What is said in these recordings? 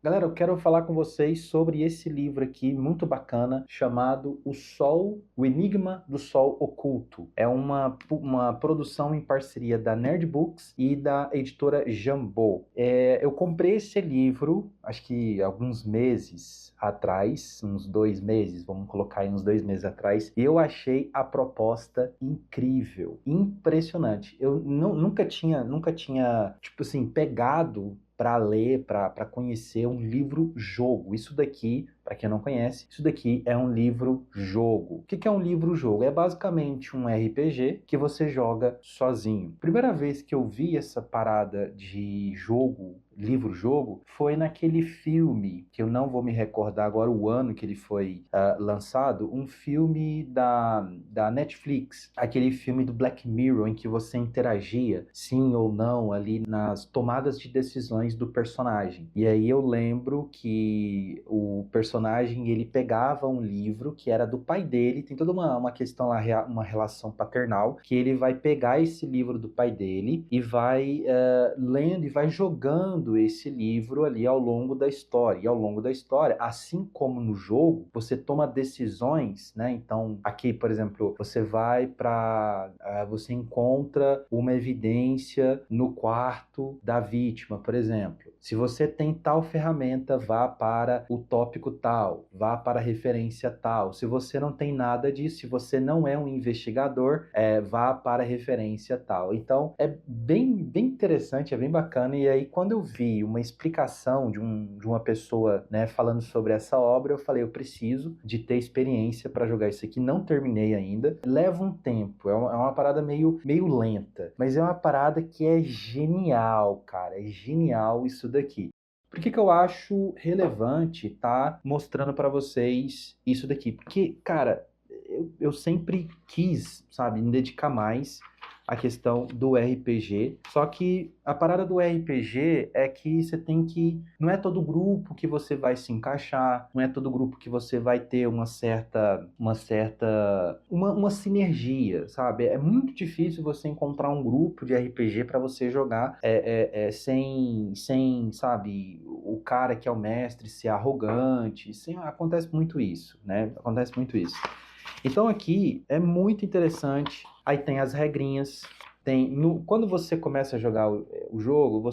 Galera, eu quero falar com vocês sobre esse livro aqui, muito bacana, chamado O Sol, O Enigma do Sol Oculto. É uma produção em parceria da Nerd Books e da editora Jambô. Eu comprei esse livro, acho que alguns meses atrás, uns 2 meses, vamos colocar aí uns 2 meses atrás, e eu achei a proposta incrível, impressionante. Eu nunca tinha, tipo assim, pegado para ler, para conhecer um livro-jogo. Isso daqui, para quem não conhece, isso daqui é um livro-jogo. O que que é um livro-jogo? É basicamente um RPG que você joga sozinho. Primeira vez que eu vi essa parada de jogo, livro-jogo, foi naquele filme, que eu não vou me recordar agora o ano que ele foi lançado, um filme da Netflix, aquele filme do Black Mirror, em que você interagia, sim ou não, ali nas tomadas de decisões do personagem. E aí eu lembro que o personagem, ele pegava um livro que era do pai dele, tem toda uma questão lá, uma relação paternal, que ele vai pegar esse livro do pai dele e vai lendo e vai jogando esse livro ali ao longo da história. E ao longo da história, assim como no jogo, você toma decisões, né? Então, aqui, por exemplo, você vai para, você encontra uma evidência no quarto da vítima, por exemplo. Se você tem tal ferramenta, vá para o tópico tal, vá para a referência tal. Se você não tem nada disso, se você não é um investigador, vá para a referência tal. Então, é bem interessante, é bem bacana. E aí, quando eu vi uma explicação de uma pessoa, né, falando sobre essa obra, eu falei, eu preciso de ter experiência para jogar isso aqui. Não terminei ainda. Leva um tempo, é uma parada meio lenta, mas é uma parada que é genial, cara. É genial isso daqui. Por que que eu acho relevante estar mostrando para vocês isso daqui? Porque, cara, eu sempre quis, sabe, me dedicar mais à questão do RPG. Só que a parada do RPG é que você tem que. Não é todo grupo que você vai se encaixar, não é todo grupo que você vai ter uma sinergia, sabe? É muito difícil você encontrar um grupo de RPG para você jogar sem, sabe, o cara que é o mestre ser arrogante. Acontece muito isso, né? Acontece muito isso. Então aqui é muito interessante. Aí tem as regrinhas. Quando você começa a jogar o jogo,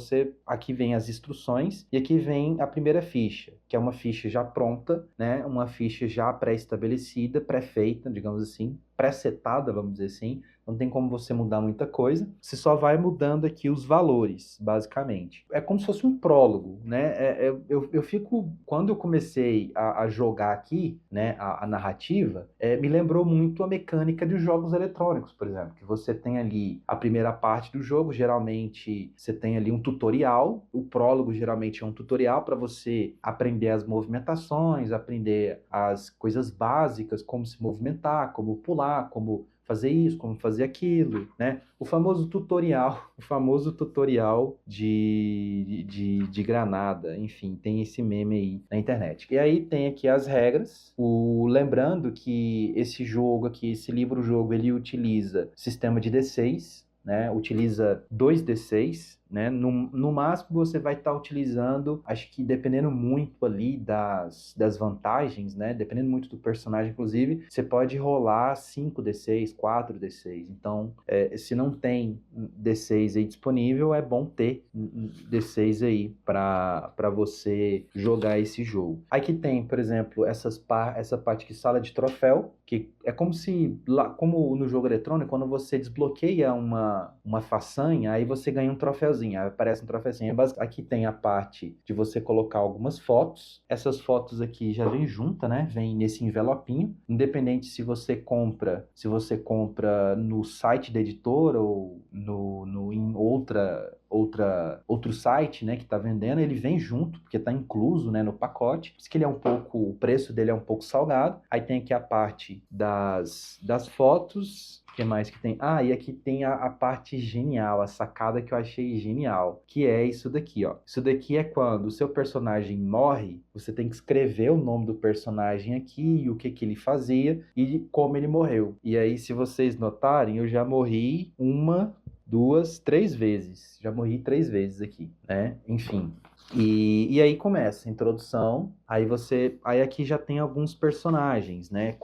aqui vem as instruções e aqui vem a primeira ficha, que é uma ficha já pronta, né? Uma ficha já pré-estabelecida, pré-feita, digamos assim, pré-setada, vamos dizer assim. Não tem como você mudar muita coisa. Você só vai mudando aqui os valores, basicamente. É como se fosse um prólogo, né? Eu fico, quando eu comecei a jogar aqui, né, a narrativa, me lembrou muito a mecânica de jogos eletrônicos, por exemplo, que você tem ali a primeira parte do jogo, geralmente você tem ali um tutorial. O prólogo geralmente é um tutorial para você aprender as movimentações, aprender as coisas básicas, como se movimentar, como pular, como fazer isso, como fazer aquilo, né? O famoso tutorial de granada, enfim, tem esse meme aí na internet. E aí tem aqui as regras, lembrando que esse jogo aqui, esse livro-jogo, ele utiliza sistema de D6, né? Utiliza 2 D6, né? No máximo você vai estar utilizando, acho que dependendo muito ali das vantagens, né? Dependendo muito do personagem, inclusive, você pode rolar 5 D6, 4 D6. Então, se não tem D6 aí disponível, é bom ter D6 aí para você jogar esse jogo. Aqui tem, por exemplo, essa parte aqui, sala de troféu, que é como se, como no jogo eletrônico, quando você desbloqueia uma façanha, aí você ganha um troféuzinho, aí aparece um troféuzinho. Aqui tem a parte de você colocar algumas fotos. Essas fotos aqui já vem junta, né? Vem nesse envelopinho. Independente se você compra no site da editora ou em outro site, né, que está vendendo, ele vem junto, porque está incluso, né, no pacote. Por isso que o preço dele é um pouco salgado. Aí tem aqui a parte das fotos. O que mais que tem? E aqui tem a parte genial, a sacada que eu achei genial, que é isso daqui, ó. Isso daqui é quando o seu personagem morre, você tem que escrever o nome do personagem aqui, e o que ele fazia e como ele morreu. E aí, se vocês notarem, eu já morri 1, 2, 3 vezes. Já morri 3 vezes aqui, né? Enfim. E aí começa a introdução, aí aqui já tem alguns personagens, né?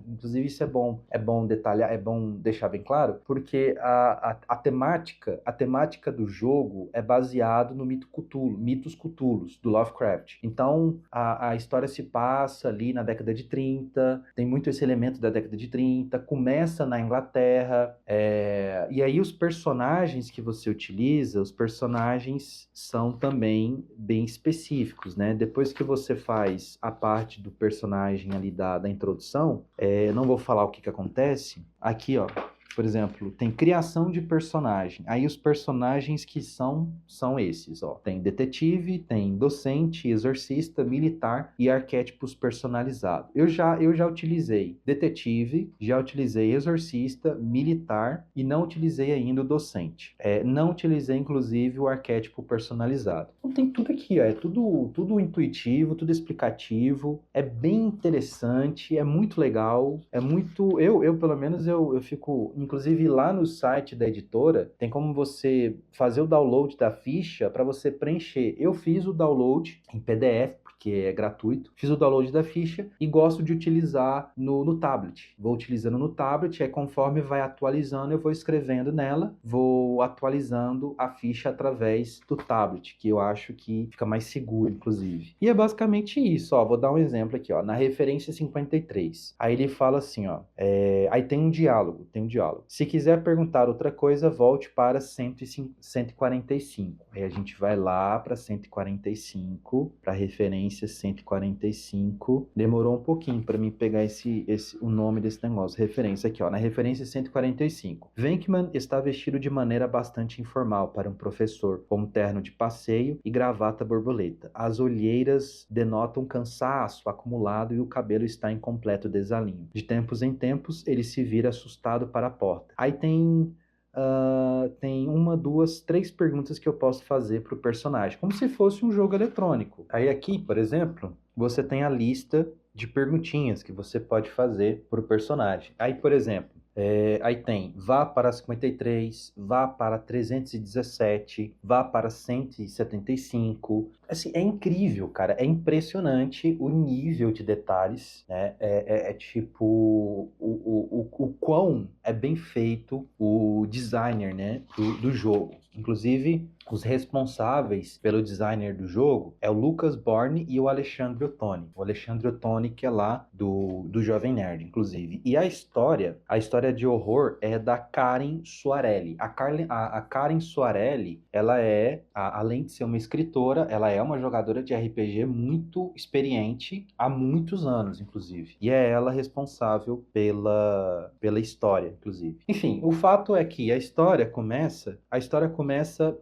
Inclusive isso é bom detalhar, é bom deixar bem claro, porque a temática do jogo é baseado no mito Cthulhu, mitos Cthulhus, do Lovecraft. Então, a história se passa ali na década de 30, tem muito esse elemento da década de 30, começa na Inglaterra, e aí os personagens que você utiliza, os personagens são também bem específicos, né? Depois que você faz a parte do personagem ali da introdução, não vou falar o que acontece. Aqui, ó, por exemplo, tem criação de personagem. Aí os personagens que são esses, ó. Tem detetive, tem docente, exorcista, militar e arquétipos personalizados. Eu já utilizei detetive, já utilizei exorcista, militar e não utilizei ainda o docente. Não utilizei, inclusive, o arquétipo personalizado. Então tem tudo aqui, ó. É tudo intuitivo, tudo explicativo. É bem interessante, é muito legal, é muito... Eu pelo menos, eu fico... Inclusive, lá no site da editora, tem como você fazer o download da ficha para você preencher. Eu fiz o download em PDF, porque é gratuito. Fiz o download da ficha e gosto de utilizar no tablet. Vou utilizando no tablet, aí conforme vai atualizando, eu vou escrevendo nela, vou atualizando a ficha através do tablet, que eu acho que fica mais seguro, inclusive. E é basicamente isso, ó. Vou dar um exemplo aqui, ó. Na referência 53. Aí ele fala assim, ó. Aí tem um diálogo. Se quiser perguntar outra coisa, volte para 145. Aí a gente vai lá para 145, para referência 145. Demorou um pouquinho para mim pegar o nome desse negócio. Referência aqui, ó, na referência 145. Venkman está vestido de maneira bastante informal para um professor, com um terno de passeio e gravata borboleta. As olheiras denotam cansaço acumulado e o cabelo está em completo desalinho. De tempos em tempos, ele se vira assustado para a porta. Aí tem uma, duas, três perguntas que eu posso fazer para o personagem, como se fosse um jogo eletrônico. Aí aqui, por exemplo, você tem a lista de perguntinhas que você pode fazer para o personagem. Aí, por exemplo, aí tem, vá para 53, vá para 317, vá para 175. Assim, é incrível, cara. É impressionante o nível de detalhes, né? Tipo o quão é bem feito o designer, né, do jogo. Inclusive, os responsáveis pelo designer do jogo é o Lucas Borne e o Alexandre Ottoni. O Alexandre Ottoni, que é lá do Jovem Nerd, inclusive. E a história de horror é da Karen Soarelli. A Karen Soarelli, ela além de ser uma escritora, ela é uma jogadora de RPG muito experiente há muitos anos, inclusive. E é ela responsável pela história, inclusive. Enfim, o fato é que a história começa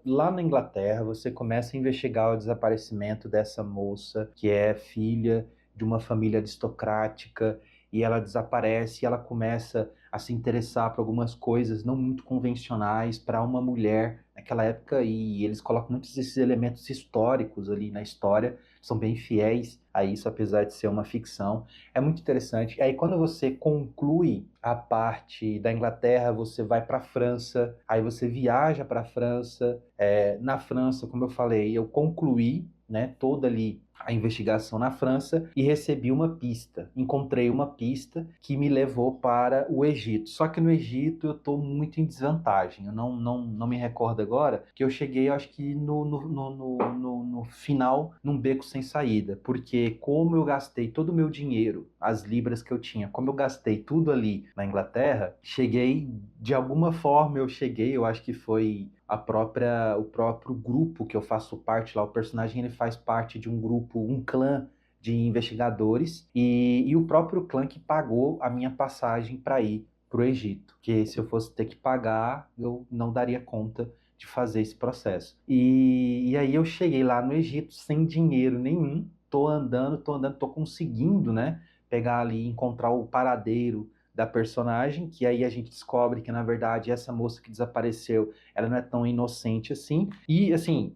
lá na Inglaterra. Você começa a investigar o desaparecimento dessa moça, que é filha de uma família aristocrática, e ela desaparece e ela começa a se interessar por algumas coisas não muito convencionais para uma mulher naquela época, e eles colocam muitos desses elementos históricos ali na história, são bem fiéis a isso, apesar de ser uma ficção. É muito interessante. E aí, quando você conclui a parte da Inglaterra, você vai para a França, aí você viaja para a França. Na França, como eu falei, eu concluí, né, toda ali a investigação na França e recebi uma pista. Encontrei uma pista que me levou para o Egito. Só que no Egito eu estou muito em desvantagem. Eu não me recordo agora, que eu cheguei, eu acho que no final, num beco sem saída. Porque como eu gastei todo o meu dinheiro, as libras que eu tinha, como eu gastei tudo ali na Inglaterra, de alguma forma eu acho que foi o próprio grupo que eu faço parte lá. O personagem, ele faz parte de um grupo, um clã de investigadores, e o próprio clã que pagou a minha passagem para ir para o Egito, que se eu fosse ter que pagar, eu não daria conta de fazer esse processo. E aí eu cheguei lá no Egito sem dinheiro nenhum, tô andando, tô conseguindo, né, pegar ali, encontrar o paradeiro da personagem, que aí a gente descobre que, na verdade, essa moça que desapareceu, ela não é tão inocente assim. E, assim,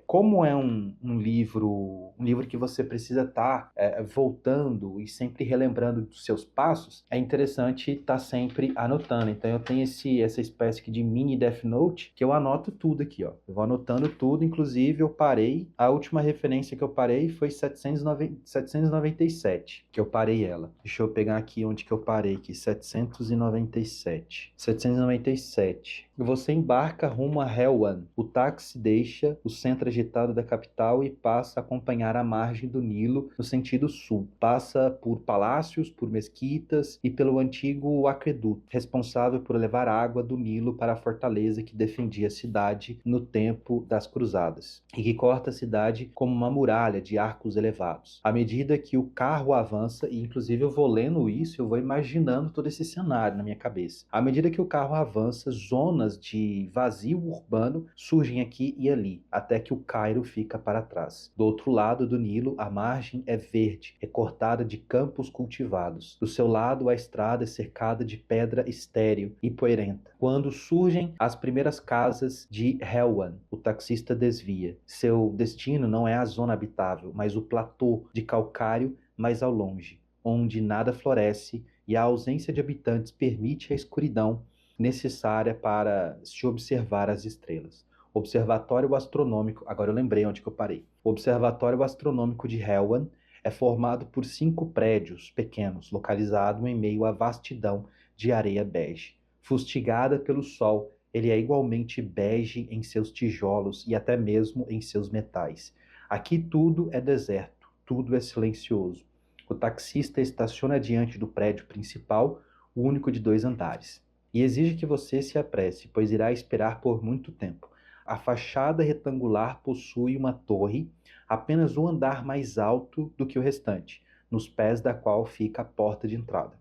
como é um livro que você precisa estar voltando e sempre relembrando dos seus passos, é interessante estar sempre anotando. Então, eu tenho essa espécie de mini Death Note, que eu anoto tudo aqui, ó. Eu vou anotando tudo, inclusive eu parei, a última referência que eu parei foi 797, que eu parei ela. Deixa eu pegar aqui onde que eu parei, aqui, 797. 797. Você embarca rumo a Helwan. O táxi deixa o centro agitado da capital e passa a acompanhar a margem do Nilo no sentido sul. Passa por palácios, por mesquitas e pelo antigo aqueduto, responsável por levar água do Nilo para a fortaleza que defendia a cidade no tempo das cruzadas, e que corta a cidade como uma muralha de arcos elevados. À medida que o carro avança, e inclusive eu vou lendo isso, eu vou imaginando todo esse cenário na minha cabeça. À medida que o carro avança, zonas de vazio urbano surgem aqui e ali, até que o Cairo fica para trás. Do outro lado do Nilo, a margem é verde, recortada de campos cultivados. Do seu lado, a estrada é cercada de pedra estéril e poeirenta. Quando surgem as primeiras casas de Helwan, o taxista desvia. Seu destino não é a zona habitável, mas o platô de calcário mais ao longe, onde nada floresce e a ausência de habitantes permite a escuridão necessária para se observar as estrelas. Observatório Astronômico, agora eu lembrei onde que eu parei. O Observatório Astronômico de Helwan é formado por 5 prédios pequenos, localizado em meio à vastidão de areia bege. Fustigada pelo sol, ele é igualmente bege em seus tijolos e até mesmo em seus metais. Aqui tudo é deserto, tudo é silencioso. O taxista estaciona diante do prédio principal, o único de 2 andares, e exige que você se apresse, pois irá esperar por muito tempo. A fachada retangular possui uma torre, apenas um andar mais alto do que o restante, nos pés da qual fica a porta de entrada.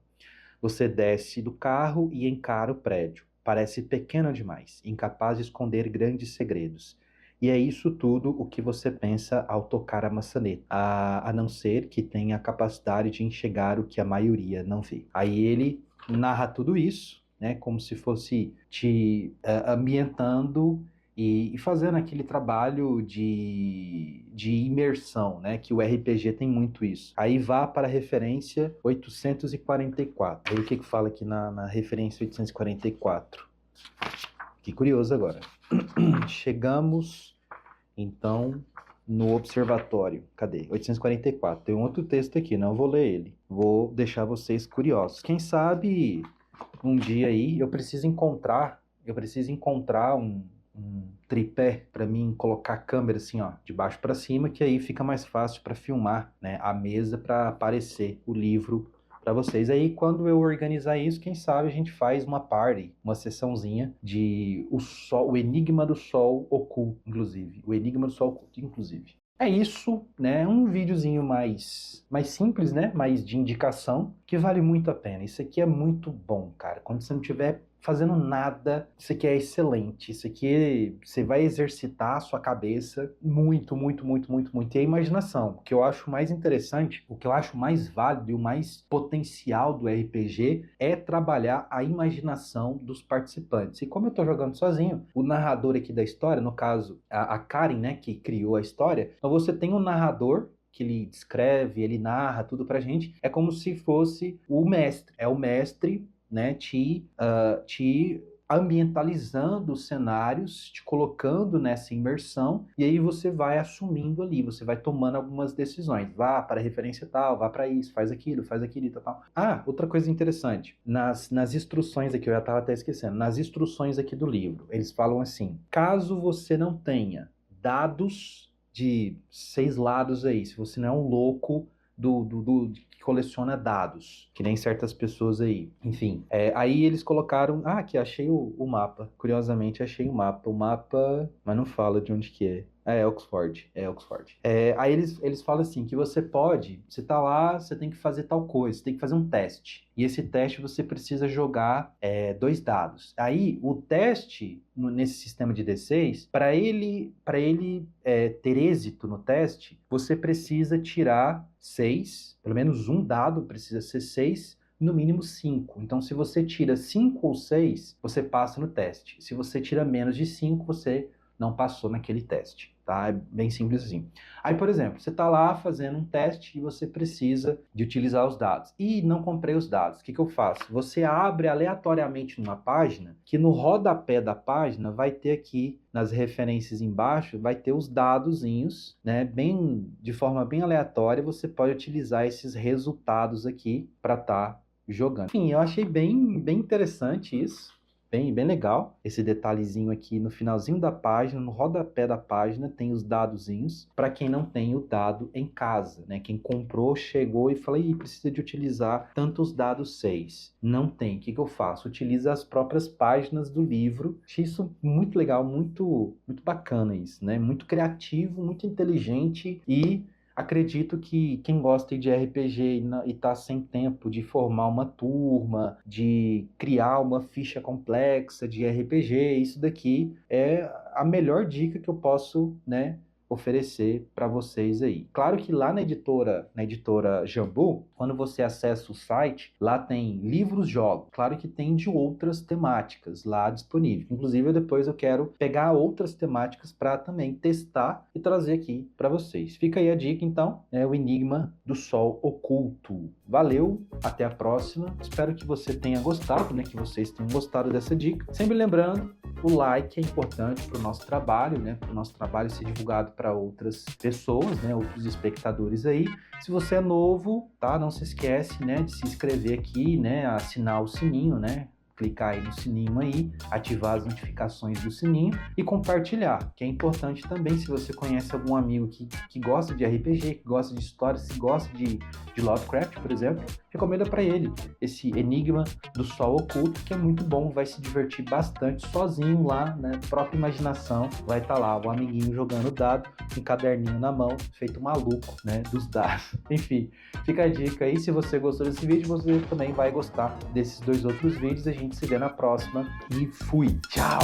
Você desce do carro e encara o prédio. Parece pequeno demais, incapaz de esconder grandes segredos. E é isso tudo o que você pensa ao tocar a maçaneta, a não ser que tenha a capacidade de enxergar o que a maioria não vê. Aí ele narra tudo isso, né, como se fosse te ambientando e fazendo aquele trabalho de imersão, né? Que o RPG tem muito isso. Aí vá para a referência 844. Aí o que fala aqui na referência 844? Que curioso agora. Chegamos, então, no observatório. Cadê? 844. Tem um outro texto aqui, não vou ler ele. Vou deixar vocês curiosos. Quem sabe um dia aí eu preciso encontrar um tripé para mim colocar a câmera assim, ó, de baixo para cima, que aí fica mais fácil para filmar, né, a mesa para aparecer o livro para vocês. Aí quando eu organizar isso, quem sabe a gente faz uma party, uma sessãozinha de o Enigma do Sol Oculto, inclusive. O Enigma do Sol Oculto, inclusive. É isso, né? Um videozinho mais simples, né? Mais de indicação, que vale muito a pena. Isso aqui é muito bom, cara. Quando você não tiver fazendo nada, isso aqui é excelente. Isso aqui você vai exercitar a sua cabeça muito, muito, muito, muito, muito. E a imaginação. O que eu acho mais interessante, o que eu acho mais válido e o mais potencial do RPG é trabalhar a imaginação dos participantes. E como eu tô jogando sozinho, o narrador aqui da história, no caso, a Karen, né, que criou a história, então você tem um narrador que ele descreve, ele narra tudo pra gente, é como se fosse o mestre. É o mestre, né, te ambientalizando os cenários, te colocando nessa imersão, e aí você vai assumindo ali, você vai tomando algumas decisões. Vá para a referência tal, vá para isso, faz aquilo e tal. Ah, outra coisa interessante, nas instruções aqui, eu já estava até esquecendo, nas instruções aqui do livro, eles falam assim, caso você não tenha dados de 6 lados aí, se você não é um louco que coleciona dados, que nem certas pessoas aí. Enfim, aí eles colocaram... Ah, aqui, achei o mapa. Curiosamente, achei o mapa, mas não fala de onde que é. É Oxford, é Oxford. Aí eles falam assim, que você tá lá, você tem que fazer tal coisa, você tem que fazer um teste. E esse teste você precisa jogar 2 dados. Aí, o teste, nesse sistema de D6, para ele ter êxito no teste, você precisa tirar 6, pelo menos um dado precisa ser 6, no mínimo 5. Então, se você tira 5 ou 6, você passa no teste. Se você tira menos de 5, você não passou naquele teste, tá? É bem simples assim. Aí, por exemplo, você está lá fazendo um teste e você precisa de utilizar os dados. E não comprei os dados. O que eu faço? Você abre aleatoriamente numa página, que no rodapé da página vai ter aqui, nas referências embaixo, vai ter os dadozinhos, né? De forma bem aleatória, você pode utilizar esses resultados aqui para estar jogando. Enfim, eu achei bem interessante isso. Bem legal, esse detalhezinho aqui no finalzinho da página, no rodapé da página, tem os dadozinhos, para quem não tem o dado em casa, né? Quem comprou, chegou e falou, precisa de utilizar tantos dados 6. Não tem, o que eu faço? Utiliza as próprias páginas do livro. Achei isso muito legal, muito bacana isso, né? Muito criativo, muito inteligente e... acredito que quem gosta de RPG e está sem tempo de formar uma turma, de criar uma ficha complexa de RPG, isso daqui é a melhor dica que eu posso, né, oferecer para vocês aí. Claro que lá na editora Jambu, quando você acessa o site, lá tem livros, jogos. Claro que tem de outras temáticas lá disponível. Inclusive, depois eu quero pegar outras temáticas para também testar e trazer aqui para vocês. Fica aí a dica, então, o Enigma do Sol Oculto. Valeu, até a próxima. Espero que você tenha gostado, né? Que vocês tenham gostado dessa dica. Sempre lembrando, o like é importante para o nosso trabalho, né? Para o nosso trabalho ser divulgado para outras pessoas, né? Outros espectadores aí. Se você é novo, tá? Não se esquece, né? De se inscrever aqui, né? Assinar o sininho, né? Clicar aí no sininho aí, ativar as notificações do sininho e compartilhar, que é importante também. Se você conhece algum amigo que gosta de RPG, que gosta de história, se gosta de Lovecraft, por exemplo, recomenda para ele esse Enigma do Sol Oculto, que é muito bom, vai se divertir bastante sozinho lá, né? Própria imaginação, vai estar lá o amiguinho jogando dado, um caderninho na mão, feito maluco, né? Dos dados. Enfim, fica a dica aí. Se você gostou desse vídeo, você também vai gostar desses 2 outros vídeos. A gente se vê na próxima e fui! Tchau!